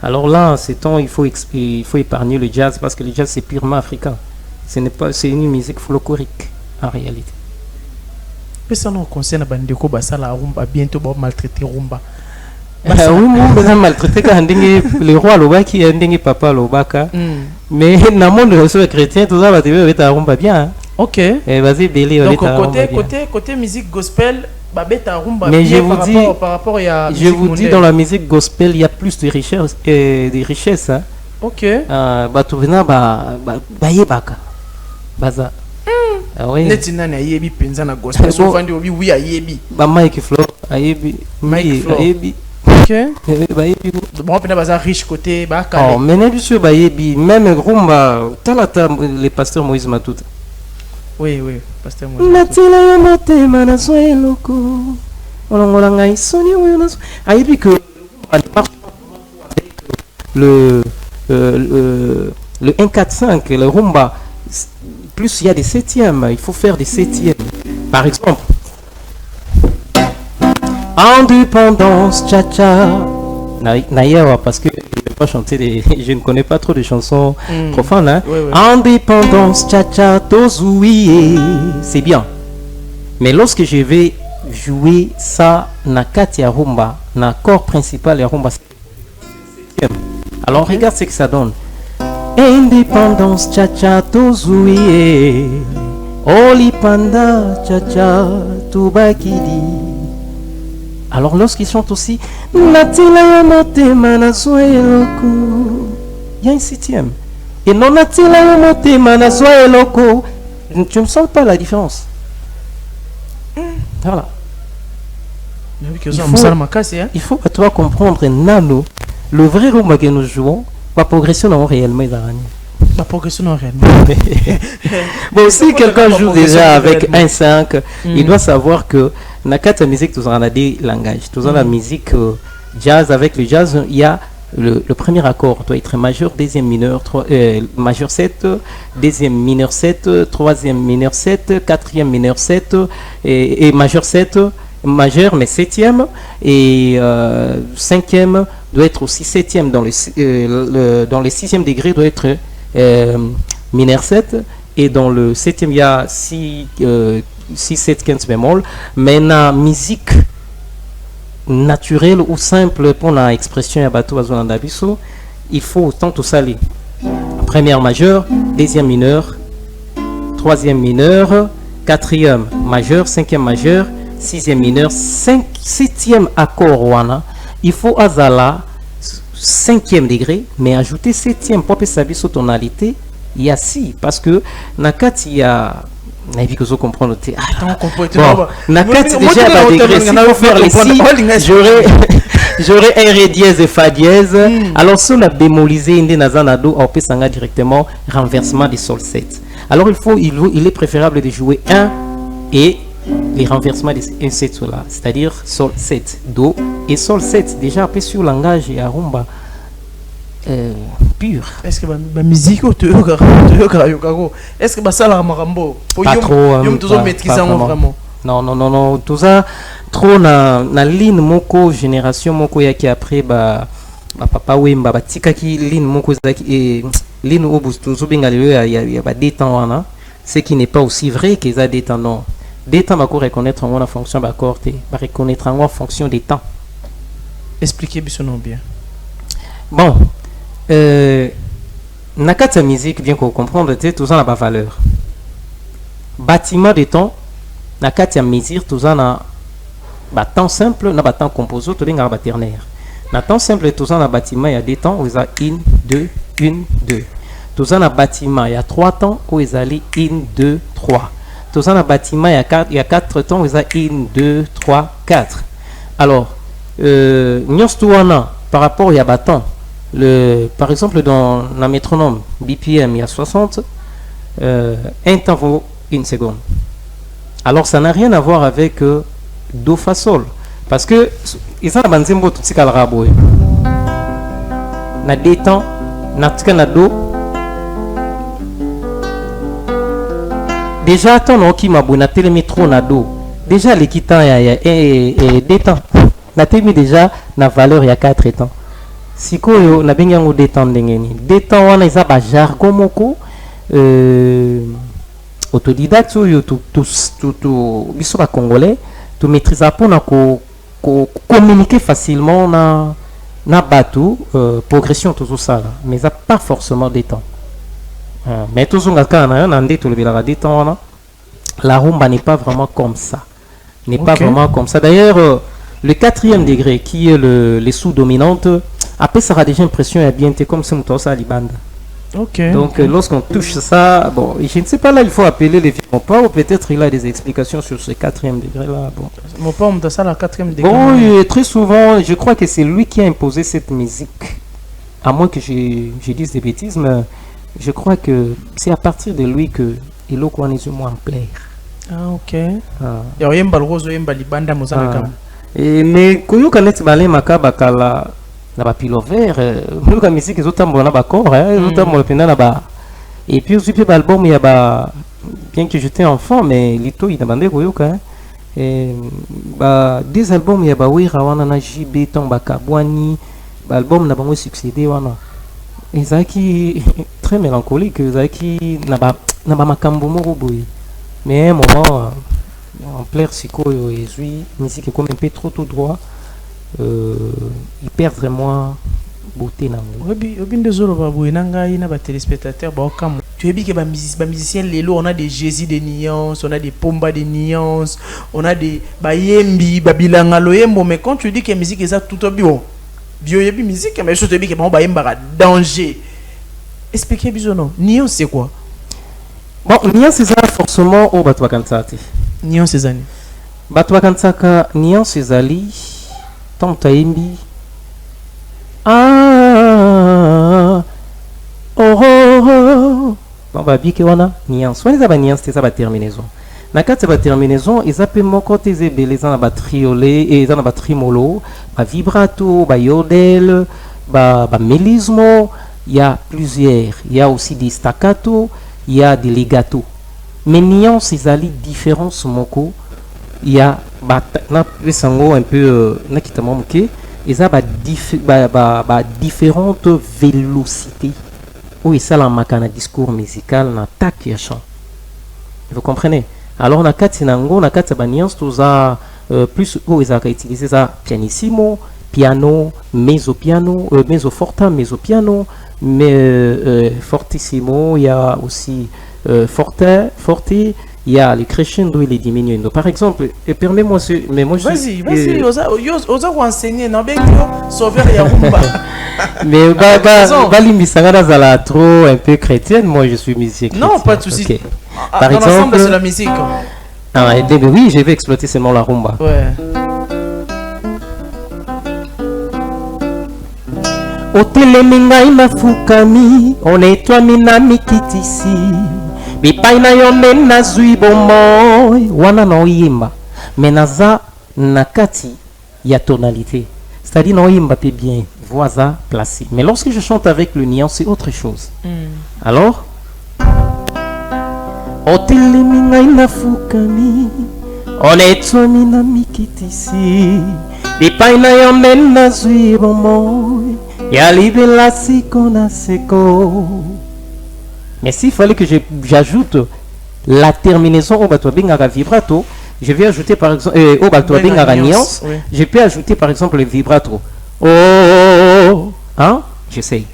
Alors là, en ces temps, il faut épargner le jazz parce que le jazz c'est purement africain. C'est une musique folklorique en réalité. Mais ça nous concerne Bandeko Basala rumba, bientôt maltraiter rumba. Oui, moi, je maltraité quand le roi Lobaki et papa Lobaka. Mais dans le monde de chrétien, tout ça va te rumba bien. Ok. Et vas-y, Béli, donc côté musique gospel, rumba. Mais je vous dis, par rapport à je vous dis, dans la musique gospel, il y a plus de richesse, hein. Ok. Batuvena yebaka. Baza. Oui. Netina na yebi penza na gospel. So fandi obi oui ayebi. Ba Mike Flo ayebi. Ayebi. Ok. Bon, peut-être baza riche côté ba calé. Oh, mais bien sûr bayebi, même rumba, talata les pasteurs Moïse Matouta. Oui, pasteur Moïse. Natila ya motema na soye loko. Olongola ngai soni oyo na. Ayebi que le 1-4-5, le rumba, plus il y a des septièmes, il faut faire des septièmes. Par exemple, Indépendance, cha-cha. Naïa, parce que je ne vais pas chanter je ne connais pas trop de chansons profanes. Hein? Oui. Indépendance, cha-cha, tozoui, c'est bien. Mais lorsque je vais jouer ça, na katia rumba, na corps principal et rumba, Alors regarde ce que ça donne. Indépendance cha-cha tozouye Olipanda cha-cha tubakidi. Alors lorsqu'ils chantent aussi Natila ya motema na eloko, il y a un septième. Et non natila ya motema na eloko. Tu ne sens pas la différence. Voilà. Il faut à toi comprendre Nano, le vrai rumba que nous jouons, la progression non réellement. La progression non réellement. Bon, si quelqu'un joue déjà avec 1-5, il doit savoir que dans la musique, tout ça, on a des langages. Tout ça, la musique jazz, avec le jazz, il y a le premier accord doit être majeur, deuxième mineur, majeur 7, deuxième mineur 7, troisième mineur 7, quatrième mineur 7 et majeur 7, majeur mais septième, et cinquième doit être aussi septième dans le sixième degré doit être mineur 7, et dans le septième il y a 6, 7, 15 bémol. Mais la musique naturel ou simple pour l'expression ya bateau azona dabiso, il faut autant tout ça les première majeure, deuxième mineur, troisième mineur, quatrième majeur, cinquième majeur, sixième mineur, septième accord wana. Il faut azala cinquième degré, mais ajouter septième pour sabiso tonalité. Il y a si parce que nakati il y a que vous comprenez. Nakati déjà à degré, si vous faire les si, j'aurais un ré dièse et fa dièse. Alors si on a bémolisé indi nazanado, on peut s'engager directement renversement du sol 7. Alors il est préférable de jouer 1 et les renversements de 1 7 là, c'est-à-dire sol 7, do et sol 7 déjà après sur le langage et à rumba. Pur. Est-ce que la musique est-ce que ça la marambo pas trop toujours maîtriser vraiment non tout ça trop na ligne moko génération moko yaki après papa wemba batika ki ligne moko zaki ligne obustu toujours benga le ya ba détend wana, ce qui n'est pas aussi vrai que ça détend. Non détend va reconnaître en fonction ba corte va reconnaître en fonction des temps. Expliquez bien. Bon, nakata musique bien qu'on comprendre tout ça n'a pas valeur. Bâtiment de temps nakata musique tout ça na temps simple na temps composé tout bien ba ternaire. Na temps simple tout ça na bâtiment il y a des temps où il y a 1 2 1 2. Tout ça na bâtiment il y a 3 temps où il y a 1 2 3. Tout ça na bâtiment il y a 4 temps où il y a 1 2 3 4. Alors par rapport il y a bâton. Par exemple, dans la métronome BPM, il y a 60, un temps vaut 1 seconde. Alors, ça n'a rien à voir avec Do Fa Sol. Parce que, ils ont un tout ce qu'il y a na des temps, na Do. Déjà, ton qui m'a bonné, na métro na Do. Déjà, les quittants, il y a des temps. Na télé déjà, na valeur, il y a 4 temps. Sikoyo na bengi yango détendre ngeni détend wana eza ba jargon moko autodidacte oyo to biso ba congolais to maîtriser pour na communiquer facilement na bateau progression toujours ça là, mais ça pas forcément détend mais toujours ngaka na ndé to le bela détend wana. La rumba n'est pas vraiment comme ça, d'ailleurs le 4e degré qui est les sous-dominantes. Après, ça aura déjà l'impression et bien comme si on ça à l'ibanda. Donc, lorsqu'on touche ça, bon, je ne sais pas là, il faut appeler les vieux. Mon père, ou peut-être il a des explications sur ce 4e degré là. Bon. Mon père, on ça la 4e degré. Bon, très souvent, je crois que c'est lui qui a imposé cette musique. À moins que je dise des bêtises, mais je crois que c'est à partir de lui que il a quoi les moins en plaire. Ah, ok. Il y a un balrose, un balibanda, mozana. Mais quand on connaît balé makabakala. Na ba pilo vert nous comme musique les autres na ba corps les autres mo pena na ba et puis aussi puis album il y a ba bien que j'étais enfant mais lito il demandait koyoka et ba des albums il y a ba wira wana na JB tomba kabwani ba album na bango succédé wana ezaki très mélancolique ezaki na ba makambo moko boy mais un moment en plaire sikoyo ezui musique comme un peu trop tout droit. Ils perdent vraiment beauté nango. Obi ndezolo babu enanga ina ba téléspectateurs ba okam. Tu es bien que ba musicien lelo on a des Jésus de nuances, on a des Pomba de nuances, on a des bayembi, babilanga loyembo, mais quand tu dis que musique est ça tout bio. Bio yebi musique mais je te dis que ba bayemba danger. Expliquez bien non. Nuance c'est quoi? Bon, nuance c'est ça forcément au batwa kansati. Nuance c'est ani. Batwa kansaka nuance c'est ali tant taimbi. Ah oh oh. Bon bah bien que wana nuance. Wana za ba nuance c'est ça ba terminaison. Na kati ba terminaison ezape moko teze beleza na ba triolet et za na ba trimolo, ba vibrato, ba yodel, ba mélismo. Il y a plusieurs. Il y a aussi des staccato, il y a des legato. Mais nuance ezali différence moko. Il y a na pesango un peu na kitamo moke, eza ba différentes vélocités. Oui, ça la makana discours musical na tak ya chant. Vous comprenez? Alors na kati nango na kati ba nuance toza plus ezaka utiliser ça pianissimo, piano, mezzo-piano, mezzo-forte, mezzo-piano, mais fortissimo, il y a aussi forte, il y a le crescendo et les diminuendo. Par exemple, permets-moi mais moi je vas-y, oza enseigner na ben sauveur ya rumba. Mais balimisanga zala trop un peu chrétienne, moi je suis musicien. Non, pas de souci. Okay. Par exemple, c'est la musique. Ah, oui, je vais exploiter seulement la rumba. Ouais. Otelemi ngai nafukami onetwami na mikitisi bipai na yo nde nazwi bomoi wana na oyimba mais naza na kati ya tonalité, c'est-à-dire na oyimba pe bien voix placée, mais lorsque je chante avec le nuance c'est autre chose. Alors otelemi ngai nafukami onetwami na mikitisi bipai na yo nde nazwi bomoi. Mais s'il fallait que j'ajoute la terminaison au bateau bingara vibrato, je vais ajouter par exemple au bateau bingara nuance, je peux ajouter par exemple le vibrato. Oh, hein? J'essaye.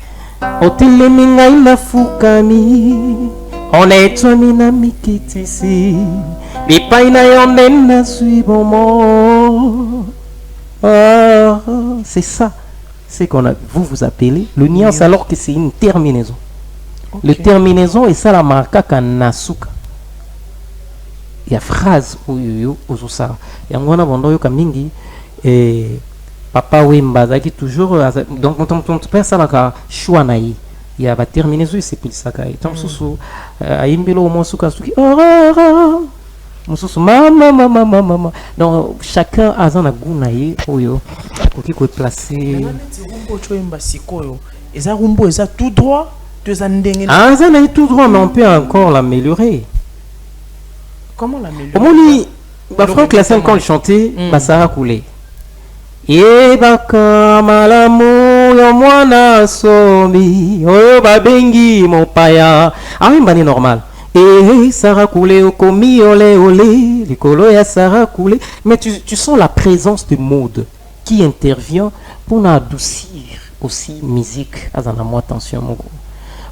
Otelemi ngai nafukami onetwami na mikitisi bipai na yo nde nazwi bomo. C'est ça. C'est qu'on a, vous appelez le nuance alors que c'est une terminaison. Okay. Le terminaison est ça la marque kanasuka. Il y a phrase où ça. Et on a vendu kamingi et papa wemba zaki toujours donc on peut ça la choix naï. Il y a ba terminaison c'est plus ça kai. Tant sous aimbelo mo suka suki. Mama. Donc chacun a son agunaye oyo qui peut placer. Tout droit. Ah, ça n'est tout droit, mais on peut encore l'améliorer. Comment l'améliorer? Omoni, Franck Lassin quand il chantait, Sarah coulé. Et bakamalamu yo mwana somi oyo babengi mon paya. Ah oui, bah normal. Et Sarah Koulé au komi olé olé, likolo ya Sarah Koulé. Mais tu sens la présence de mode qui intervient pour adoucir aussi musique à moins attention mon gros.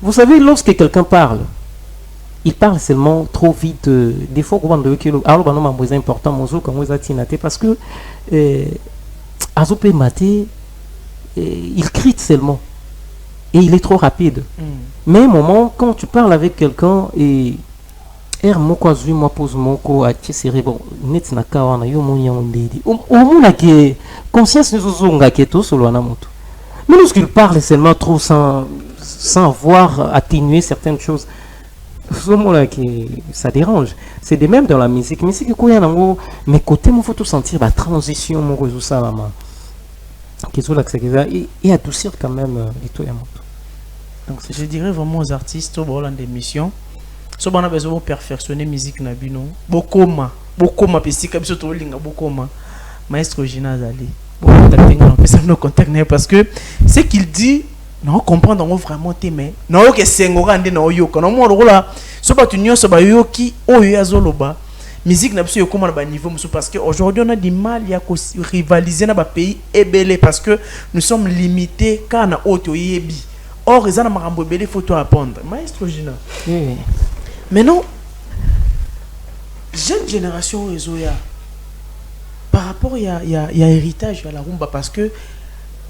Vous savez, lorsque quelqu'un parle, il parle seulement trop vite. Des fois, alors c'est important parce que Azopé Maté, il crie seulement et il est trop rapide. Mais à un moment, quand tu parles avec quelqu'un et moko azui moi pose moko a tchéseré bon net na kawana yo monia ondedi o mona ke conscience nzozonga ke to solo na moto. Mais lorsqu'il parle seulement trop sans voir atténuer certaines choses, ça dérange. C'est de même dans la musique. Musique quoi yango mais côté mon faut tout sentir la transition mon réseau ça là et adoucir quand même et tout ya moto. Donc je dirais vraiment aux artistes au bord d'émission so on a besoin de perfectionner musique na bino bokoma pesika biso to linga bokoma maestro Gina Zali on contact parce que ce qu'il dit non comprendre vraiment mais non que sengoka ndé na oyoka non mo rola so ba tunyo so ba yoki oyo azoloba musique n'a pas comment à niveau parce que aujourd'hui on a du mal il y a rivaliser dans pays ébélé parce que nous sommes limités quand on a auto yebi. Or ils ont marambo belé photo à prendre. Maestro Gina. Oui. Maintenant jeune génération Ezoya par rapport il y a héritage à la rumba parce que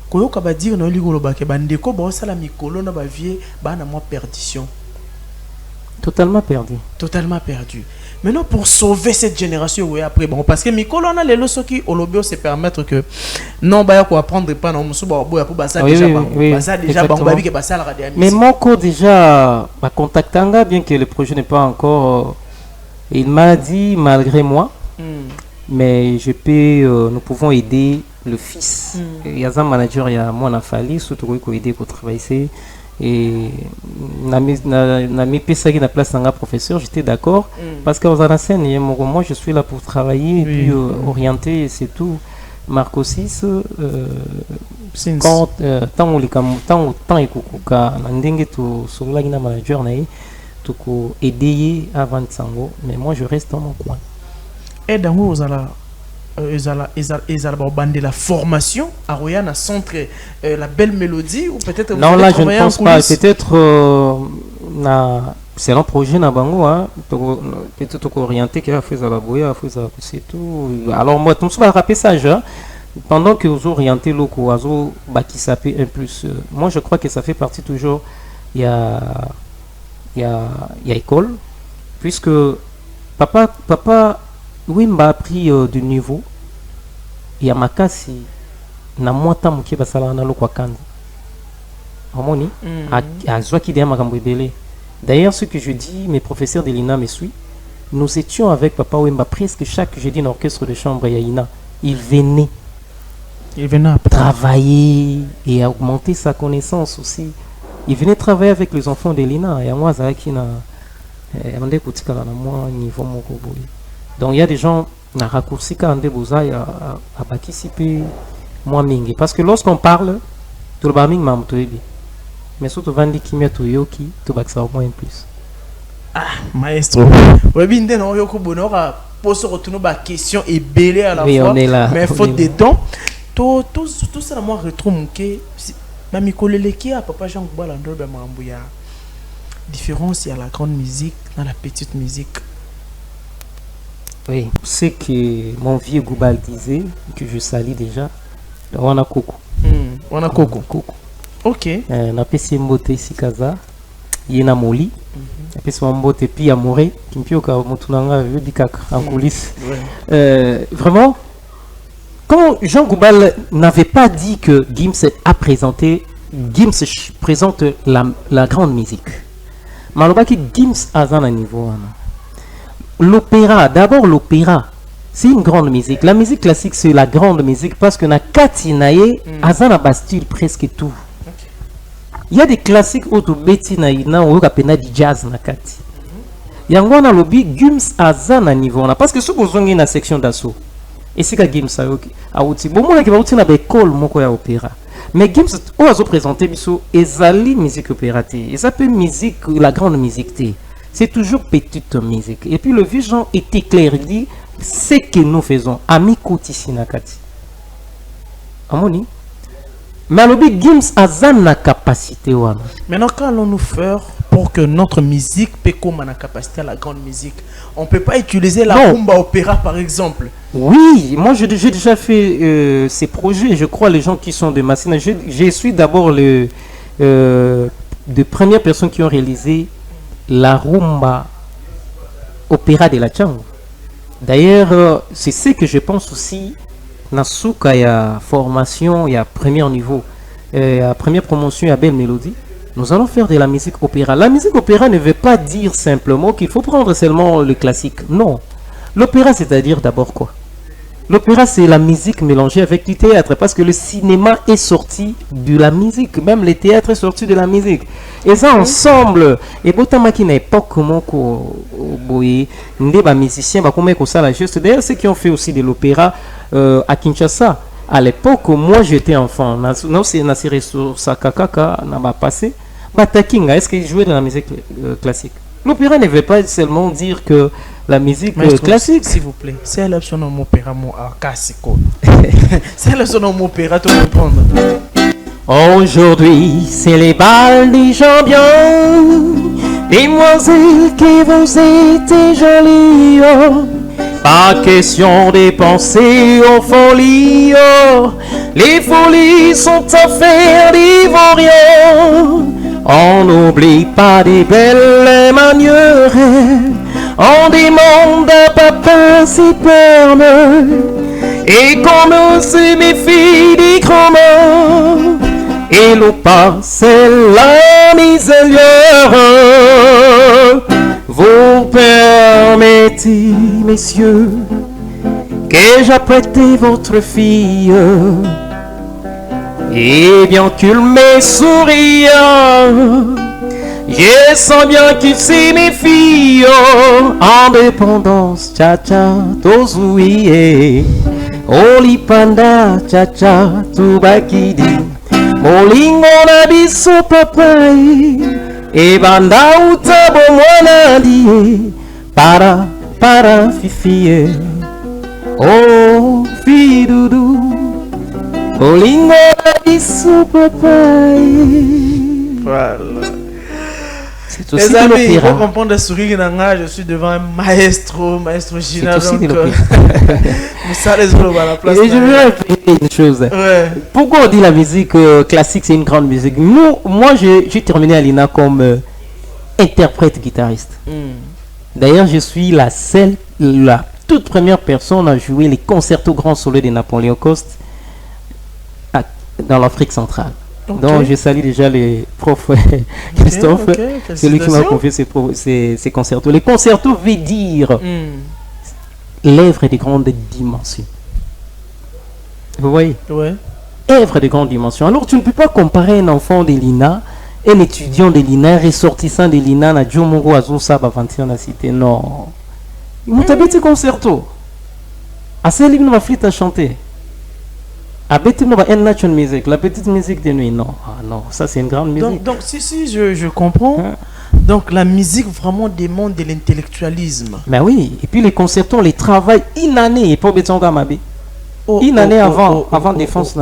koyo kaba dire na ligolo ba ke bandeko ba sala mikolo na ba vie ba na moi perdition. Totalement perdu. Totalement perdu. Maintenant, pour sauver cette génération, oui, après, bon, parce que Mikolo, on a les leçons qui, au lobby, se permettre que non, bah, quoi apprendre pas, non, monsieur, bah, pour ça, déjà, mais mon co déjà, bah, contactanga, bien que le projet n'est pas encore, il m'a dit, malgré moi, mais je peux, nous pouvons aider le fils. Il y a un manager, il y a moi, Nafali, surtout qu'on aider pour travailler ici. Et na mis pesa qui na place d'un professeur, j'étais d'accord parce que aux scène moi je suis là pour travailler et puis orienter, c'est tout. Marco 6 quand tant et kukuka ndenge to sola ina manager na to ko aider avant sango, mais moi je reste dans mon coin. Et dans vous la formation à Royan centre la belle mélodie ou peut-être non là je ne pense pas, peut-être c'est un projet na bango hein peut-être orienté qui va faire la boya faire c'est tout. Alors moi tout ça rappeler ça hein? Pendant que vous orientez locaux azo baki sapé un plus moi je crois que ça fait partie toujours il y a école puisque papa oui m'a appris du niveau. Il y a makasi na mwata muke basala na lokwa kanzi. Harmonie a zwa ki de makambo ebele. D'ailleurs ce que je dis mes professeurs de l'INA me suivent. Nous étions avec Papa Wemba presque chaque jeudi dans l'orchestre de chambre à l'INA. Il venait travailler et augmenter sa connaissance aussi. Il venait travailler avec les enfants de l'INA et moi ça qui na amande kutika na moi niveau moko boy. Donc il y a des gens na raccourci quand des boza à participer moi mingi parce que lorsqu'on parle tout le baming mam toyebi mais surtout vandi kimia to yoki to baksa au moins plus. Ah maestro webi ndé no yoko bonora pour se retourner ba question et belé à la oui, fois on est là, mais faute de temps tout ça moi retrouve que mami kolele qui a papa Jean Kubala ndo ba mambuya différence il y a la grande musique dans la petite musique. Oui, c'est que mon vieux Goubal disait, que je salue déjà, on a coco. On a coco. Ok. On a passé mbote ici kaza, yena moli. On a passé mbote puis amoré, qui me pioka motunanga vu du cac en coulisses. Vraiment, quand Jean Goubal n'avait pas dit que Gims a présenté, Gims présente la grande musique. Malobaki Gims a un niveau. L'opéra, d'abord l'opéra, c'est une grande musique. La musique classique, c'est la grande musique parce que na kati naye, azana bastille presque tout. Il y a des classiques auto beti na ou kapena di jazz na kati. Yango na lobby Gims azana niveau na parce que ce bozongi na section d'assaut. Et c'est que Gims a outi. Bon moi qui va outi na école moko ya opéra. Mais Gims o azo présenter biso ezali musique opératique. Et ça peut musique la grande musique té. C'est toujours petite musique. Et puis le vieux Jean était clair, il dit, ce que nous faisons, ami Koti Sinakati. Amoni. Mais le Gims a une capacité. Maintenant, qu'allons-nous faire pour que notre musique peut comme la capacité à la grande musique? On ne peut pas utiliser la rumba opéra par exemple. Oui, moi j'ai déjà fait ces projets. Je crois les gens qui sont de Massina. Je suis d'abord de premières personnes qui ont réalisé la rumba opéra de la Tchango. D'ailleurs, c'est ce que je pense aussi. Nasuka, il y a formation, il y a premier niveau, il y a première promotion, il y a belle mélodie. Nous allons faire de la musique opéra. La musique opéra ne veut pas dire simplement qu'il faut prendre seulement le classique. Non. L'opéra, c'est-à-dire d'abord quoi? L'opéra, c'est la musique mélangée avec du théâtre, parce que le cinéma est sorti de la musique, même le théâtre est sorti de la musique. Et ça, ensemble, et Botamaki n'a pas comment boyer, des musiciens, comment ça la juste. D'ailleurs, ceux qui ont fait aussi de l'opéra à Kinshasa, à l'époque, moi j'étais enfant, non, c'est Nassiré sur Sakakaka, n'a pas passé. Batakinga, est-ce qu'il jouait de la musique classique? L'opéra ne veut pas seulement dire que la musique Maestro, classique. s'il vous plaît. C'est la son nom opéra mon classico. C'est la son nom opéra tout comprendre. Aujourd'hui, c'est les balles des gens bien. Demoiselles que vous étiez jolies, oh. Pas question de penser aux folies, oh. Les folies sont affaires d'Ivorien. On n'oublie pas des belles manières. On demande à papa si perme. Et qu'on ne se méfie des grands-mères. Et l'on passe la misère. Vous permettez, messieurs, que j'apprête votre fille. Et bien qu'il me sourie, je sens bien qu'il c'est mes filles. Indépendance, cha-cha, tozoui, olipanda, cha-cha, tubakidi. Molingo na biso papai, e banda utabo mwana die, para fifie, oh fidudu. Molingo na biso papai. Voilà. C'est aussi Les amis, il faut l'opéra. comprendre le sourire Nanga. Je suis devant un maestro Gina. C'est aussi Donc, de ça les autres à la place. Et je veux répéter une chose. Ouais. Pourquoi on dit la musique classique c'est une grande musique? Moi j'ai terminé à l'INA comme interprète guitariste. D'ailleurs je suis la toute première personne à jouer les concertos grands solos de Napoléon Coste dans l'Afrique centrale. Okay. Donc je salue déjà les profs Christophe, c'est lui qui m'a confié ces concertos. Les concertos veut dire l'œuvre de grande dimension. Vous voyez? Ouais. Œuvre de grande dimension. Alors tu ne peux pas comparer un enfant de l'INA, un étudiant de l'INA, un ressortissant de l'INA, na Djomoro Azousa Bavanti en a cité. Non. Il m'a tabé concerto. Assez libre ma flûte à chanter. La petite musique, la petite musique de nuit, non. Ah non, ça c'est une grande musique. Donc si je comprends. Hein? Donc la musique vraiment demande de l'intellectualisme. Mais oui, et puis les concertos, on les travaille une année pour Betonga Mabe. Une année avant défense.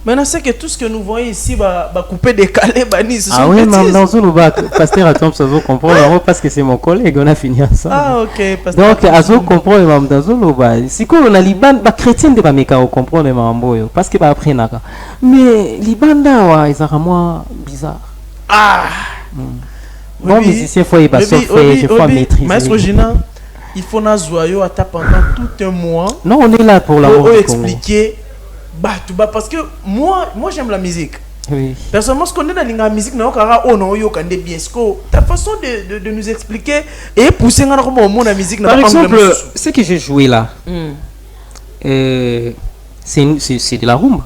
Maintenant, c'est que tout ce que nous voyons ici va couper décalé, bani. Ah oui, mais dans le pasteur Atom, ça vous comprendre, parce que c'est mon collègue, on a fini ensemble. Ah ok. Donc, Azo comprendre, même dans le si on a Liban, chrétien de Bameka, on comprend les mamboyo, parce que après naka. Mais Liban là, ils ont moi bizarre. Ah. Bon musicien, faut y passer, je faut maîtriser. Maestro Gina, il faut na joyeux à pendant tout un mois. Non, on est là pour l'amour. Pour expliquer. Parce que moi j'aime la musique. Oui. Personnellement, ce qu'on est dans la musique, ta façon de nous expliquer et pousser la musique. Par exemple, ce que j'ai joué là, c'est de la rumba.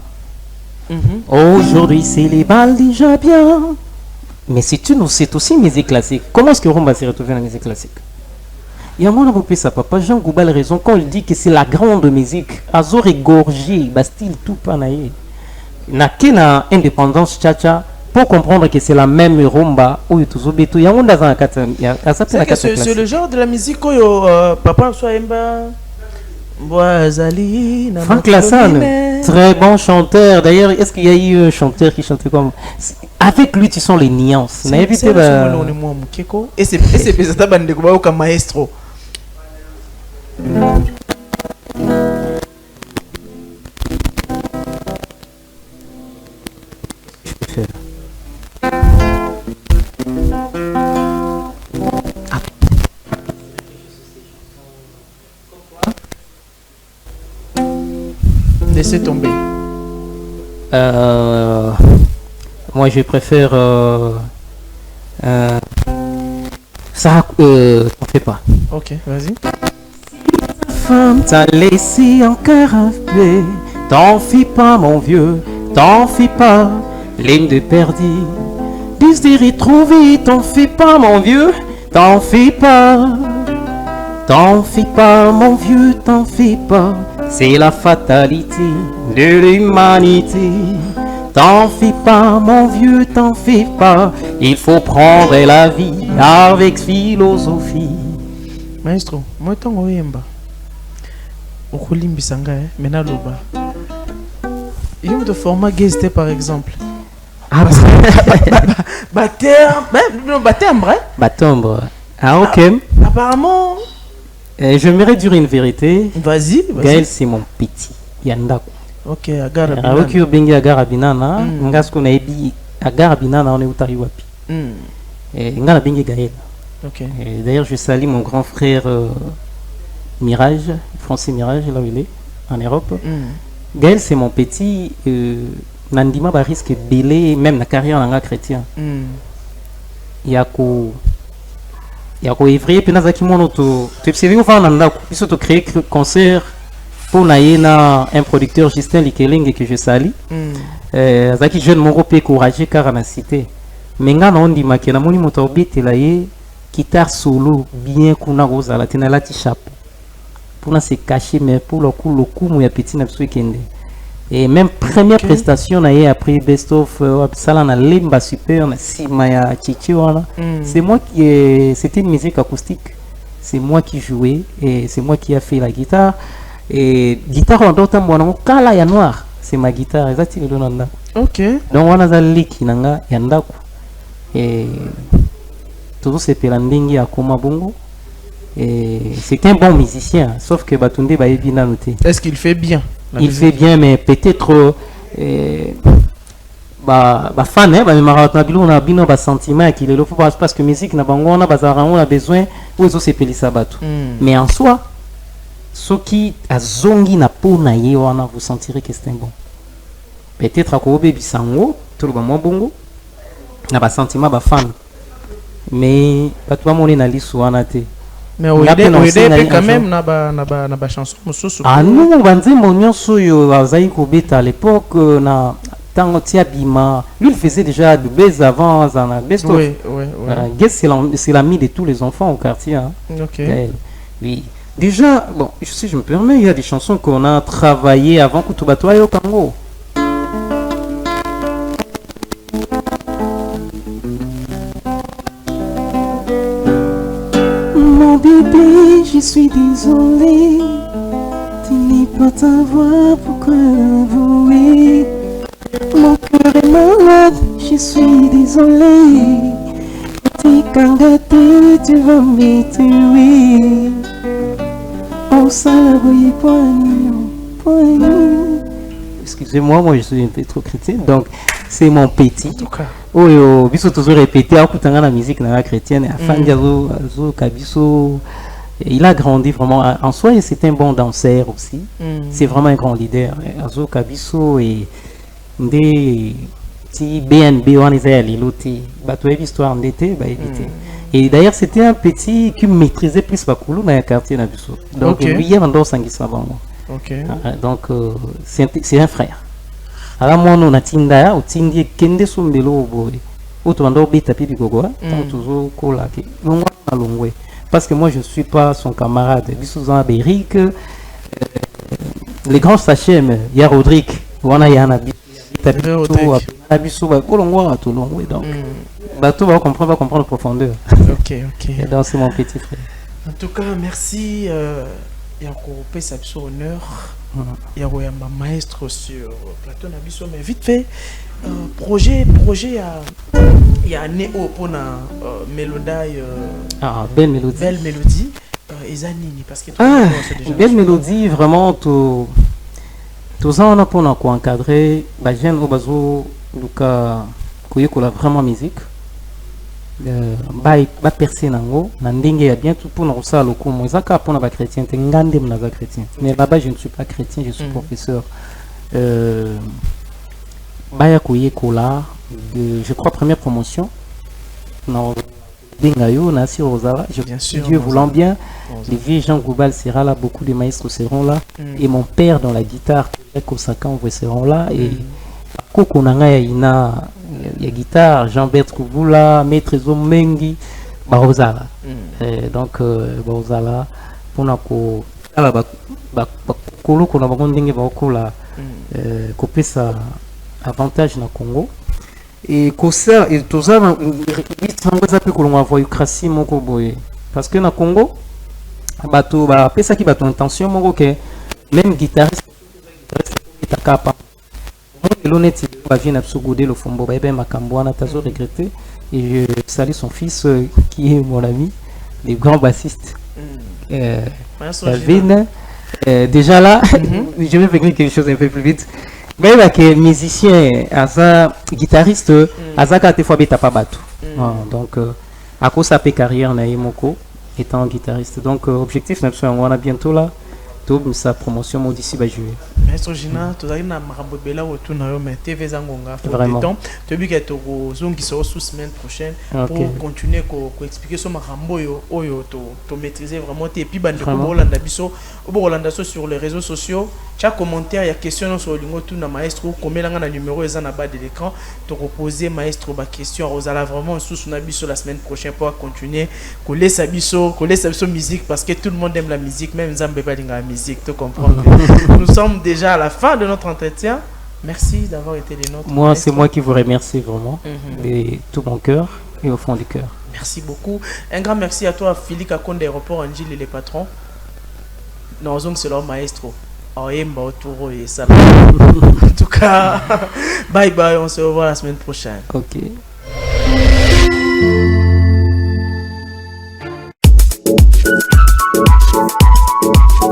Aujourd'hui, c'est les balles déjà bien. Mais c'est aussi musique classique. Comment est-ce que rumba s'est retrouvé dans la musique classique? Il y a mon appropé ça, papa Jean Goubal raison quand il dit que c'est la grande musique. Azor égorgé, Bastille tout panaï. N'a qu'une indépendance tcha pour comprendre que c'est la même rumba où il toujours bétou. Il y a mon dans c'est le genre de la musique où papa soit Franck Lassane, très bon chanteur. D'ailleurs, est-ce qu'il y a eu un chanteur qui chantait comme avec lui, tu sens les nuances. Et c'est peut-être comme maestro. Laissez tomber. Moi, je préfère ça. T'en fais pas. Ok, vas-y. Femme t'a laissé en carafé. T'en fis pas, mon vieux. T'en fis pas. Ligne de perdu. Dis de retrouver. T'en fis pas, mon vieux. T'en fis pas. T'en fis pas, mon vieux. T'en fis pas. C'est la fatalité de l'humanité. T'en fais pas, mon vieux, t'en fais pas. Il faut prendre la vie avec philosophie. Maestro, moi tant oyemba. Okolimbisa nga mena loba. Il de format guesté par exemple. Ah, Batembre. Ah, ok. Apparemment. Je mérite dire une vérité. Vas-y. Gaël, c'est mon petit. Yandako. Ok, Agara Binana. Alors, Bengi Agara Binana, Ngasko na ebi Agara Binana, on est utari wapi. Ngana Bengi Gaël. Ok. D'ailleurs, je salue mon grand frère Mirage, Français Mirage, là où il est, en Europe. Gaël, c'est mon petit. Nandima ba risque belé même la carrière en chrétien. Yako évrier puis nazaki mono to tu observé au fond nanda biso to créer concert pour naïna un producteur Justin Likeling que je salue. Zaki jeune moro pe courageux car na cité. Menga na ondi makena moni moto bete la ye guitare solo bien kuna rozala tina la ti chapeau. Pour na se cacher mais pour le coup mo ya petit na biso kende. Et même première prestation après Best of Salana Limba Super Simaya Chichiwana, c'est moi qui c'était une musique acoustique. C'est moi qui jouais et c'est moi qui a fait la guitare et guitare en d'autres mots kala ya noir, c'est ma guitare exactement le nanda. OK. Donc on a zaliki nanga yandaku et tout c'est pelandingi akoma bongo. Et c'est un bon musicien sauf que Batunde ba ebina noté. Est-ce qu'il fait bien? Il fait bien, mais peut-être fan hein, on a bien un sentiment qu'il est là parce que musique n'a pas on a besoin ou ils ont ces sabato. Mais en soi, ce qui a zongi na po na yewana vous sentirez que c'est un bon. Peut-être à Kobe bisango tout le monde bongo n'a pas sentiment ba fan. Mais pas toi mon na lisouana te. Mais on est quand même na ba chanson mususu. Ah non, banze monyo soyo azai kobeta à l'époque na tango tiabima. Lui il faisait déjà de base avant na best of. Oui. C'est l'ami de tous les enfants au quartier hein. OK. Oui. Déjà bon, je me permets, il y a des chansons qu'on a travaillé avant Kutubato au Congo. Bébé, je suis désolée. Tu n'es pas ta voix, pourquoi l'avouer? Mon cœur est malade, je suis désolée. T'es cangaté, tu vas me tuer. Oh, ça la voyait point. Excusez-moi, moi je suis un peu trop chrétien, donc c'est mon petit. En tout cas. Oh yo, biso toujours répété, écoutant la musique na chrétienne, afin de kabiso. Il a grandi vraiment en soi et c'est un bon danseur aussi. C'est vraiment un grand leader. Azo kabiso et des ti BNB on est allé l'autre. Bato histoire en été, bah éviter. Et d'ailleurs c'était un petit qui maîtrisait plus Bakulu dans le quartier na biso. Donc lui il en sangisa bango. OK. Donc c'est un frère. Alors moi on a tinda au tindi kende sumbelo boy auto ando beta pipi gogo tant toujours kola ke longwe parce que moi je suis pas son camarade bisuzan Beric les grands sachets il y a Rodrigue wana yana bita biso ba kolongwa to longwe donc bato va comprendre la profondeur. OK. Donc c'est mon petit frère. En tout cas merci Yako pesa biso honneur. Yaroyamba maestro sur plateau Nabiso mais vite fait projet il y a Néo pour na mélodie belle mélodie Ezanini parce que belle mélodie vraiment tout ça on a pour encadrer ba jeune obazo luka koyekola vraiment musique ba percer nango na ndenge ya bien tout pour ça le coup moi zaka pour na chrétien te ngande na za chrétien mais là-bas je ne suis pas chrétien je suis professeur baya koyekola je crois première promotion non Bengayo na sur Rosala Dieu voulant bien les vieux Jean Goubal sera là beaucoup de maestros seront là et mon père dans la guitare Kosaka on seront là et Koko nanga ya ina ya guitare Jean-Bertrand Kouvula maître Zomengi Barozala donc Barozala pona ko ala ba kolo kona ba ndenge ba kola kopesa avantage na Congo et kosa et toza na sango za pe kolonga voyukrasi moko boye parce que na Congo bateau bah après ça qui bateau intention mon ok même guitariste itakapa l'honnête va venir absoudé le fombo bah ben makambwana tazo regretté et je salue son fils qui est mon ami le grand bassiste Calvin déjà là je vais faire quelque chose un peu plus vite mais il que musicien asa guitariste asa ka te fois beta pas bateau donc à cause sa carrière na yemoko étant guitariste donc objectif on a bientôt là tout sa promotion moi d'ici va jouer Maître Gina tu as na makambo bela autour na yo mais TV zangonga vraiment tu bi que to zongi so sous semaine prochaine pour continuer ko expliquer so makambo yo oyo to maîtriser vraiment et puis bande ko bolanda biso bolanda so sur les réseaux sociaux chaque commentaire il y a question sur lingo tout na maestro komela nga na numéro eza na bas de l'écran to reposer maestro ba question osala vraiment sous na biso la semaine prochaine pour continuer ko laisser biso musique parce que tout le monde aime la musique même Nzambe ba linga musique tu comprends. Nous sommes déjà à la fin de notre entretien. Merci d'avoir été les nôtres. Moi, c'est moi qui vous remercie vraiment de tout mon cœur et au fond du cœur. Merci beaucoup. Un grand merci à toi, Philippe Akonde d'Aéroport Angile et les patrons. Non, c'est leur maestro. En tout cas, bye bye, on se revoit la semaine prochaine. Ok.